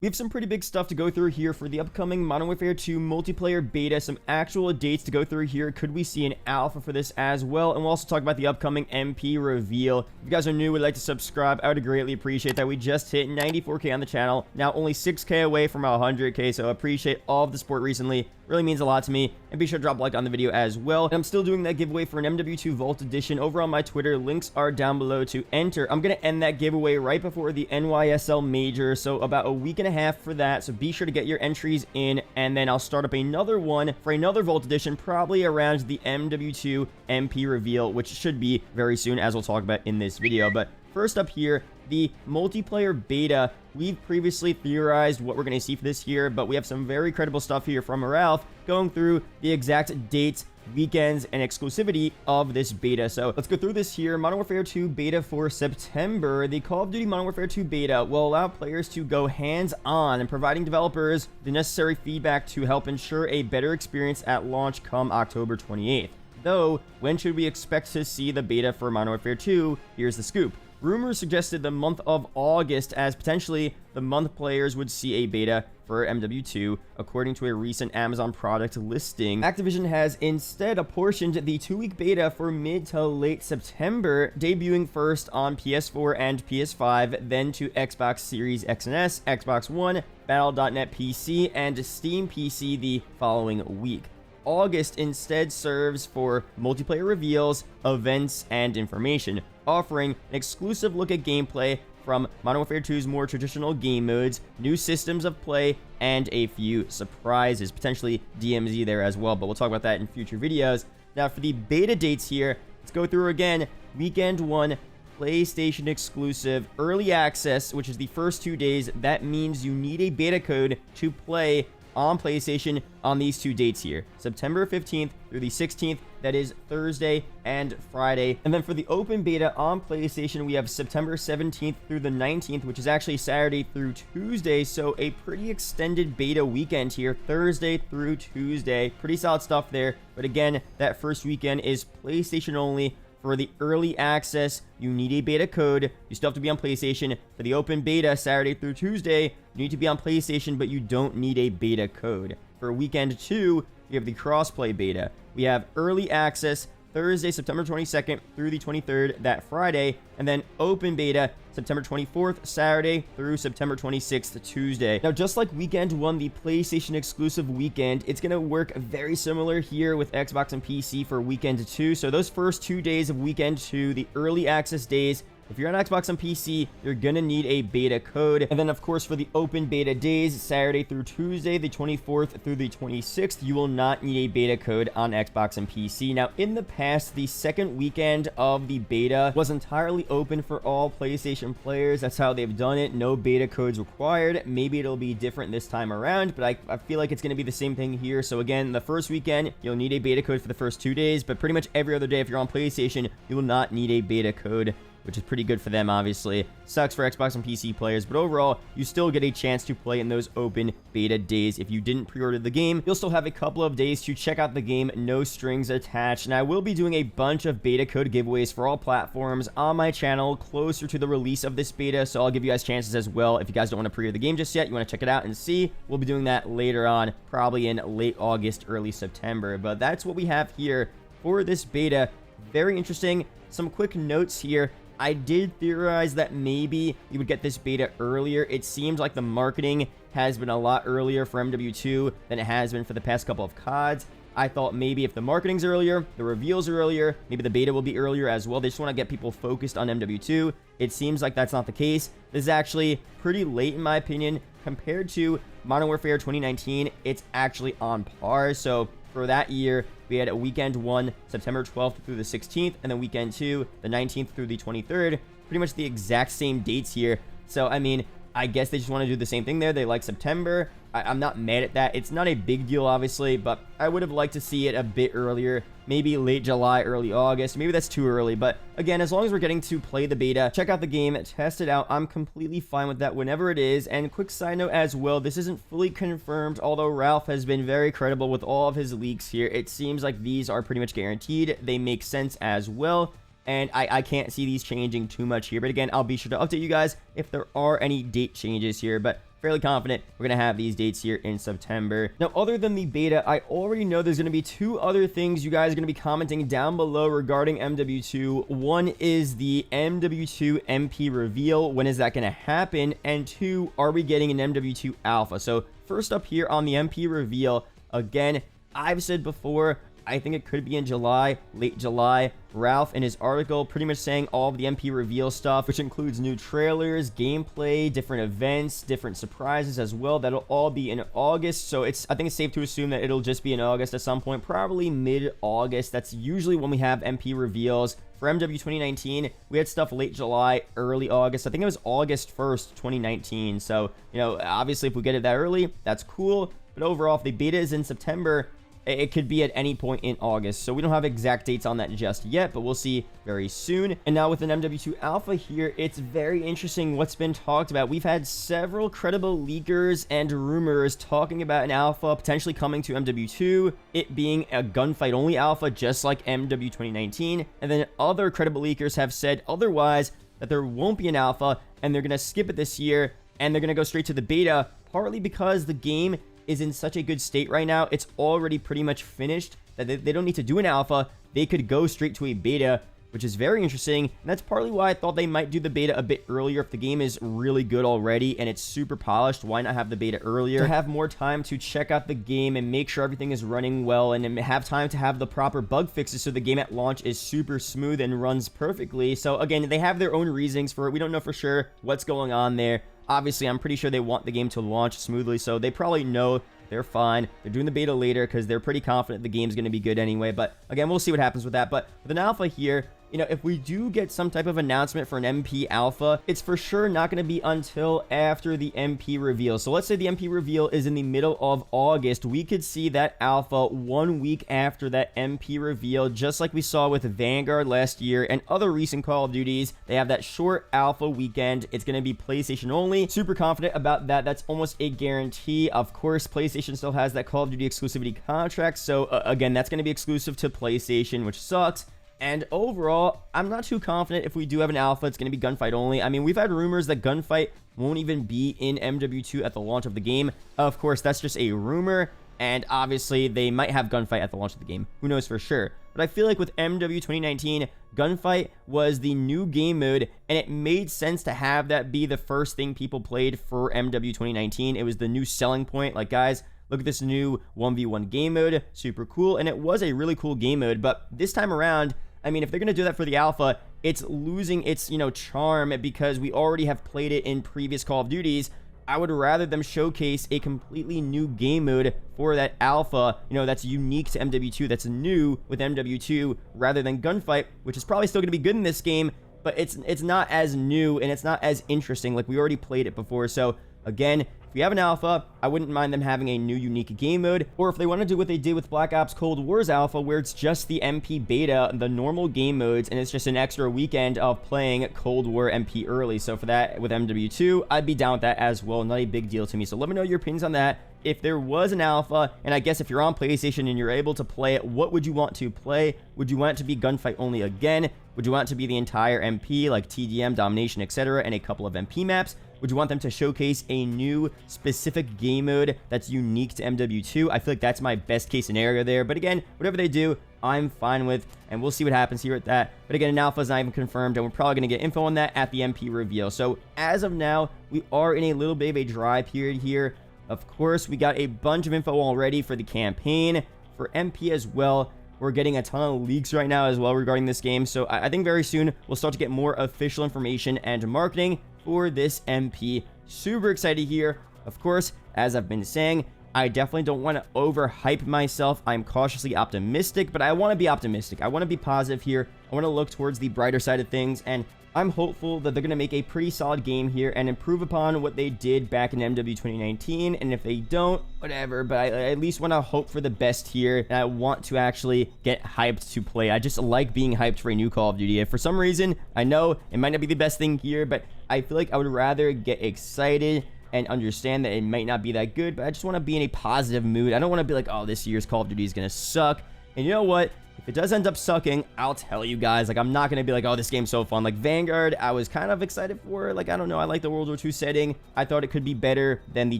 We have some pretty big stuff to go through here for the upcoming Modern Warfare 2 multiplayer beta, some actual dates to go through here. Could we see an alpha for this as well? And we'll also talk about the upcoming MP reveal. If you guys are new, would like to subscribe, I would greatly appreciate that. We just hit 94K on the channel, now only 6K away from our 100K, so I appreciate all of the support recently. Really means a lot to me. And be sure to drop a like on the video as well. And I'm still doing that giveaway for an MW2 Vault Edition over on my Twitter. Links are down below to enter. I'm going to end that giveaway right before the NYSL Major, so about a week and a half for that. So be sure to get your entries in, and then I'll start up another one for another Vault Edition, probably around the MW2 MP reveal, which should be very soon, as we'll talk about in this video. But first up here, the multiplayer beta. We've previously theorized what we're going to see for this year, but we have some very credible stuff here from Ralph going through the exact dates, weekends, and exclusivity of this beta. So let's go through this here. Modern Warfare 2 beta for September. The Call of Duty Modern Warfare 2 beta will allow players to go hands-on and providing developers the necessary feedback to help ensure a better experience at launch come October 28th. Though, when should we expect to see the beta for Modern Warfare 2? Here's the scoop. Rumors suggested the month of August as potentially the month players would see a beta for MW2, according to a recent Amazon product listing. Activision has instead apportioned the 2-week beta for mid to late September, debuting first on PS4 and PS5, then to Xbox Series X and S, Xbox One, Battle.net PC, and Steam PC the following week. August instead serves for multiplayer reveals, events, and information, offering an exclusive look at gameplay from Modern Warfare 2's more traditional game modes, new systems of play, and a few surprises, potentially DMZ there as well, but we'll talk about that in future videos. Now for the beta dates here, let's go through again. Weekend 1, PlayStation exclusive, early access, which is the first 2 days. That means you need a beta code to play on PlayStation on these 2 dates here, September 15th through the 16th. That is Thursday and Friday. And then for the open beta on PlayStation, we have September 17th through the 19th, which is actually Saturday through Tuesday. So a pretty extended beta weekend here, Thursday through Tuesday. Pretty solid stuff there. But again, that first weekend is PlayStation only. For the early access, you need a beta code. You still have to be on PlayStation. For the open beta, Saturday through Tuesday, you need to be on PlayStation, but you don't need a beta code. For weekend 2, we have the crossplay beta. We have early access Thursday, September 22nd through the 23rd, that Friday, and then open beta September 24th, Saturday, through September 26th, Tuesday. Now, just like weekend 1, the PlayStation exclusive weekend, it's going to work very similar here with Xbox and PC for weekend 2. So those first 2 days of weekend 2, the early access days, if you're on Xbox and PC, you're going to need a beta code. And then, of course, for the open beta days, Saturday through Tuesday, the 24th through the 26th, you will not need a beta code on Xbox and PC. Now, in the past, the second weekend of the beta was entirely open for all PlayStation players. That's how they've done it. No beta codes required. Maybe it'll be different this time around, but I feel like it's going to be the same thing here. So again, the first weekend, you'll need a beta code for the first 2 days, but pretty much every other day, if you're on PlayStation, you will not need a beta code, which is pretty good for them, obviously. Sucks for Xbox and PC players, but overall, you still get a chance to play in those open beta days. If you didn't pre-order the game, you'll still have a couple of days to check out the game, no strings attached. And I will be doing a bunch of beta code giveaways for all platforms on my channel closer to the release of this beta, so I'll give you guys chances as well. If you guys don't want to pre-order the game just yet, you want to check it out and see, we'll be doing that later on, probably in late August, early September. But that's what we have here for this beta. Very interesting. Some quick notes here. I did theorize that maybe you would get this beta earlier. It seems like the marketing has been a lot earlier for MW2 than it has been for the past couple of CODs. I thought maybe if the marketing's earlier, the reveals are earlier, maybe the beta will be earlier as well. They just want to get people focused on MW2. It seems like that's not the case. This is actually pretty late in my opinion. Compared to Modern Warfare 2019, it's actually on par. So for that year, we had a weekend 1, September 12th through the 16th, and then weekend 2, the 19th through the 23rd. Pretty much the exact same dates here. So, I mean, I guess they just want to do the same thing there. They like September. I'm not mad at that. It's not a big deal, obviously, but I would have liked to see it a bit earlier. Maybe late July, early August. Maybe that's too early, but again, as long as we're getting to play the beta, check out the game, test it out, I'm completely fine with that whenever it is. And quick side note as well, this isn't fully confirmed, although Ralph has been very credible with all of his leaks here. It seems like these are pretty much guaranteed. They make sense as well. And I can't see these changing too much here. But again, I'll be sure to update you guys if there are any date changes here. But fairly confident we're going to have these dates here in September. Now, other than the beta, I already know there's going to be two other things you guys are going to be commenting down below regarding MW2. One is the MW2 MP reveal. When is that going to happen? And two, are we getting an MW2 alpha? So first up here on the MP reveal, again, I've said before, I think it could be in July, late July. Ralph in his article pretty much saying all of the MP reveal stuff, which includes new trailers, gameplay, different events, different surprises as well. That'll all be in August. So I think it's safe to assume that it'll just be in August at some point, probably mid-August. That's usually when we have MP reveals. For MW 2019, we had stuff late July, early August. I think it was August 1st, 2019. So, obviously if we get it that early, that's cool. But overall, if the beta is in September, it could be at any point in August. So we don't have exact dates on that just yet, but we'll see very soon. And now with an MW2 alpha here, it's very interesting what's been talked about. We've had several credible leakers and rumors talking about an alpha potentially coming to MW2, it being a gunfight only alpha, just like MW 2019. And then other credible leakers have said otherwise, that there won't be an alpha and they're going to skip it this year and they're going to go straight to the beta, partly because the game is in such a good state right now. It's already pretty much finished that they don't need to do an alpha. They could go straight to a beta, which is very interesting. And that's partly why I thought they might do the beta a bit earlier. If the game is really good already and it's super polished, why not have the beta earlier? To have more time to check out the game and make sure everything is running well, and have time to have the proper bug fixes so the game at launch is super smooth and runs perfectly. So again, they have their own reasons for it. We don't know for sure what's going on there. Obviously, I'm pretty sure they want the game to launch smoothly, so they probably know they're fine. They're doing the beta later because they're pretty confident the game's going to be good anyway. But again, we'll see what happens with that. But with an alpha here, if we do get some type of announcement for an MP alpha, it's for sure not going to be until after the MP reveal. So let's say the MP reveal is in the middle of August. We could see that alpha 1 week after that MP reveal, just like we saw with Vanguard last year and other recent Call of Duties. They have that short alpha weekend. It's going to be PlayStation only. Super confident about that. That's almost a guarantee. Of course, PlayStation still has that Call of Duty exclusivity contract. So again, that's going to be exclusive to PlayStation, which sucks. And overall, I'm not too confident if we do have an alpha, it's going to be gunfight only. I mean, we've had rumors that gunfight won't even be in MW2 at the launch of the game. Of course, that's just a rumor, and obviously, they might have gunfight at the launch of the game. Who knows for sure? But I feel like with MW 2019, gunfight was the new game mode, and it made sense to have that be the first thing people played for MW 2019. It was the new selling point. Like, guys, look at this new 1v1 game mode. Super cool, and it was a really cool game mode, but this time around, I mean, if they're going to do that for the alpha, it's losing its, charm because we already have played it in previous Call of Duties. I would rather them showcase a completely new game mode for that alpha, that's unique to MW2, that's new with MW2, rather than gunfight, which is probably still going to be good in this game, but it's not as new and it's not as interesting. Like, we already played it before. So again, if we have an alpha, I wouldn't mind them having a new unique game mode, or if they want to do what they did with Black Ops Cold War's alpha, where it's just the MP beta, the normal game modes, and it's just an extra weekend of playing Cold War MP early. So for that, with MW2, I'd be down with that as well. Not a big deal to me. So let me know your opinions on that. If there was an alpha, and I guess if you're on PlayStation and you're able to play it, what would you want to play? Would you want it to be gunfight only again? Would you want it to be the entire MP, like TDM, Domination, etc., and a couple of MP maps? Would you want them to showcase a new specific game mode that's unique to MW2? I feel like that's my best case scenario there. But again, whatever they do, I'm fine with, and we'll see what happens here with that. But again, an alpha is not even confirmed, and we're probably going to get info on that at the MP reveal. So as of now, we are in a little bit of a dry period here. Of course, we got a bunch of info already for the campaign, for MP as well. We're getting a ton of leaks right now as well regarding this game. So I think very soon we'll start to get more official information and marketing for this MP. Super excited here. Of course, as I've been saying, I definitely don't want to overhype myself. I'm cautiously optimistic, but I want to be optimistic. I want to be positive here. I want to look towards the brighter side of things, and I'm hopeful that they're going to make a pretty solid game here and improve upon what they did back in MW 2019. And if they don't, whatever, but I at least want to hope for the best here, and I want to actually get hyped to play. I just like being hyped for a new Call of Duty. If for some reason, I know it might not be the best thing here, but I feel like I would rather get excited and understand that it might not be that good, but I just want to be in a positive mood. I don't want to be like, oh, this year's Call of Duty is going to suck. And you know what? If it does end up sucking, I'll tell you guys. Like, I'm not gonna be like, oh, this game's so fun. Like, Vanguard, I was kind of excited for. Like, I don't know, I like the World War II setting. I thought it could be better than the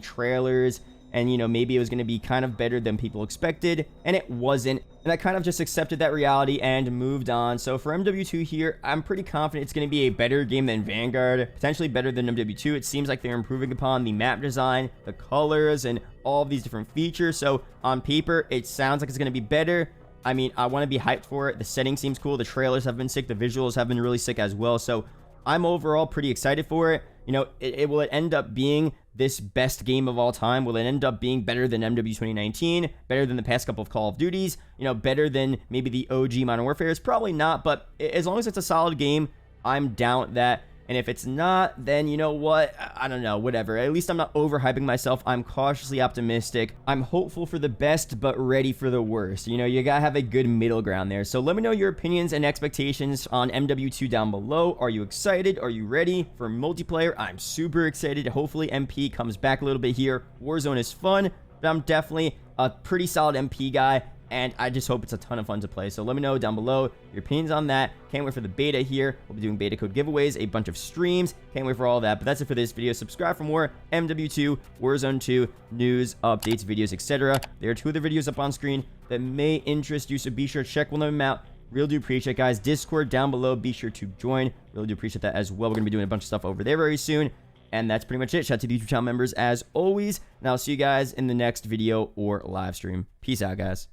trailers, and, you know, maybe it was gonna be kind of better than people expected, and it wasn't. And I kind of just accepted that reality and moved on. So for MW2 here, I'm pretty confident it's going to be a better game than Vanguard, potentially better than MW2. It seems like they're improving upon the map design, the colors, and all of these different features. So on paper, it sounds like it's going to be better. I mean, I want to be hyped for it. The setting seems cool. The trailers have been sick. The visuals have been really sick as well. So I'm overall pretty excited for it. You know, will it end up being this best game of all time? Will it end up being better than MW 2019, better than the past couple of Call of Duties, you know, better than maybe the OG Modern Warfare? It's probably not, but as long as it's a solid game, I'm down with that. And if it's not, then you know what? I don't know, whatever. At least I'm not overhyping myself. I'm cautiously optimistic. I'm hopeful for the best, but ready for the worst. You know, you gotta have a good middle ground there. So let me know your opinions and expectations on MW2 down below. Are you excited? Are you ready for multiplayer? I'm super excited. Hopefully MP comes back a little bit here. Warzone is fun, but I'm definitely a pretty solid MP guy, and I just hope it's a ton of fun to play. So let me know down below your opinions on that. Can't wait for the beta here. We'll be doing beta code giveaways, a bunch of streams. Can't wait for all that. But that's it for this video. Subscribe for more MW2, Warzone 2, news, updates, videos, etc. There are 2 other videos up on screen that may interest you, so be sure to check one of them out. Really do appreciate it, guys. Discord down below. Be sure to join. Really do appreciate that as well. We're going to be doing a bunch of stuff over there very soon. And that's pretty much it. Shout out to the YouTube channel members as always. And I'll see you guys in the next video or live stream. Peace out, guys.